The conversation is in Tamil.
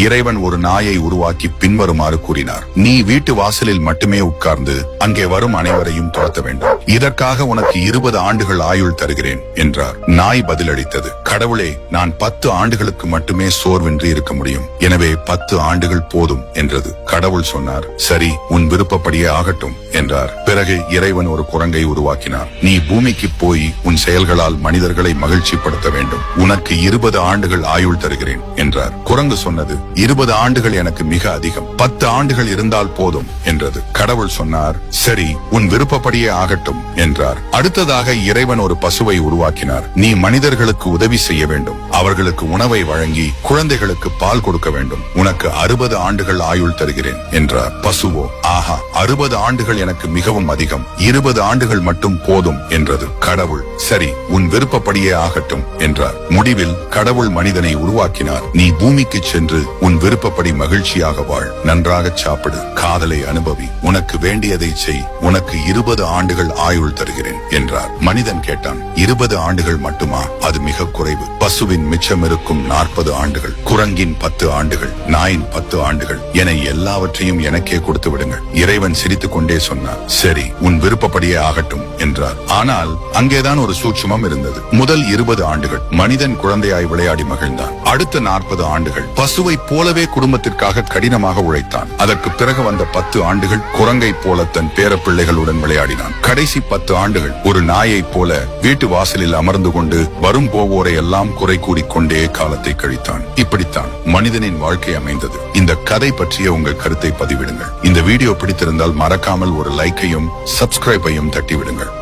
இறைவன் ஒரு நாயை உருவாக்கி பின்வருமாறு கூறினார். நீ வீட்டு வாசலில் மட்டுமே உட்கார்ந்து அங்கே வரும் அனைவரையும் துரத்த வேண்டும். இதற்காக உனக்கு 20 ஆண்டுகள் ஆயுள் தருகிறேன் என்றார். நாய் பதிலளித்தது, கடவுளே, நான் 10 ஆண்டுகளுக்கு மட்டுமே சோர்வின்றி இருக்க முடியும். எனவே 10 ஆண்டுகள் போதும் என்றது. கடவுள் சொன்னார், சரி, உன் விருப்பப்படியே ஆகட்டும் என்றார். பிறகு இறைவன் ஒரு குரங்கை உருவாக்கினார். நீ பூமிக்கு போய் உன் செயல்களால் மனிதர்களை மகிழ்ச்சிப்படுத்த வேண்டும். உனக்கு 20 ஆண்டுகள் ஆயுள் தருகிறேன் என்றார். குரங்கு சொன்னது, 20 ஆண்டுகள் எனக்கு மிக அதிகம். 10 ஆண்டுகள் இருந்தால் போதும் என்றது. கடவுள் சொன்னார், சரி, உன் விருப்பப்படியே ஆகட்டும் என்றார். அடுத்ததாக இறைவன் ஒரு பசுவை உருவாக்கினார். நீ மனிதர்களுக்கு உதவி செய்ய வேண்டும். அவர்களுக்கு உணவை வழங்கி குழந்தைகளுக்கு பால் கொடுக்க வேண்டும். உனக்கு 60 ஆண்டுகள் ஆயுள் தருகிறேன் என்றார். பசுவோ, ஆஹா, 60 ஆண்டுகள் எனக்கு மிகவும் அதிகம். 20 ஆண்டுகள் மட்டும் போதும் என்றது. கடவுள், சரி, உன் விருப்பப்படியே ஆகட்டும் என்றார். முடிவில் கடவுள் மனிதனை உருவாக்கினார். நீ பூமிக்கு சென்று உன் விருப்பப்படி மகிழ்ச்சியாக வாழ். நன்றாக சாப்பிடு, காதலை அனுபவி, உனக்கு வேண்டியதை செய். உனக்கு 20 ஆண்டுகள் ஆயுள் தருகிறேன் என்றார். மனிதன் கேட்டான், 20 ஆண்டுகள் மட்டுமா? அது மிக குறைவு. பசுவின் மிச்சம் இருக்கும் 40 ஆண்டுகள், குரங்கின் 10 ஆண்டுகள், நாயின் 10 ஆண்டுகள் என எல்லாவற்றையும் எனக்கே கொடுத்து விடுங்கள். இறைவன் சிரித்துக் கொண்டே சொன்னார், சரி, உன் விருப்பப்படியே ஆகட்டும் என்றார். ஆனால் அங்கேதான் ஒரு சூட்சுமம் இருந்தது. முதல் 20 ஆண்டுகள் மனிதன் குழந்தையாய் விளையாடி மகிழ்ந்தான். அடுத்த 40 ஆண்டுகள் பசுவை போலவே குடும்பத்திற்காக கடினமாக உழைத்தான். அதற்கு பிறகு வந்த 10 ஆண்டுகள் குரங்கை போல தன் பேர பிள்ளைகளுடன் விளையாடினான். கடைசி 10 ஆண்டுகள் ஒரு நாயைப் போல வீட்டு வாசலில் அமர்ந்து கொண்டு வரும் போவோரை எல்லாம் குறை கூறிக்கொண்டே காலத்தை கழித்தான். இப்படித்தான் மனிதனின் வாழ்க்கை அமைந்தது. இந்த கதை பற்றிய உங்கள் கருத்தை பதிவிடுங்கள். இந்த வீடியோ பிடித்திருந்தால் மறக்காமல் ஒரு லைக்கையும் சப்ஸ்கிரைபையும் தட்டிவிடுங்கள்.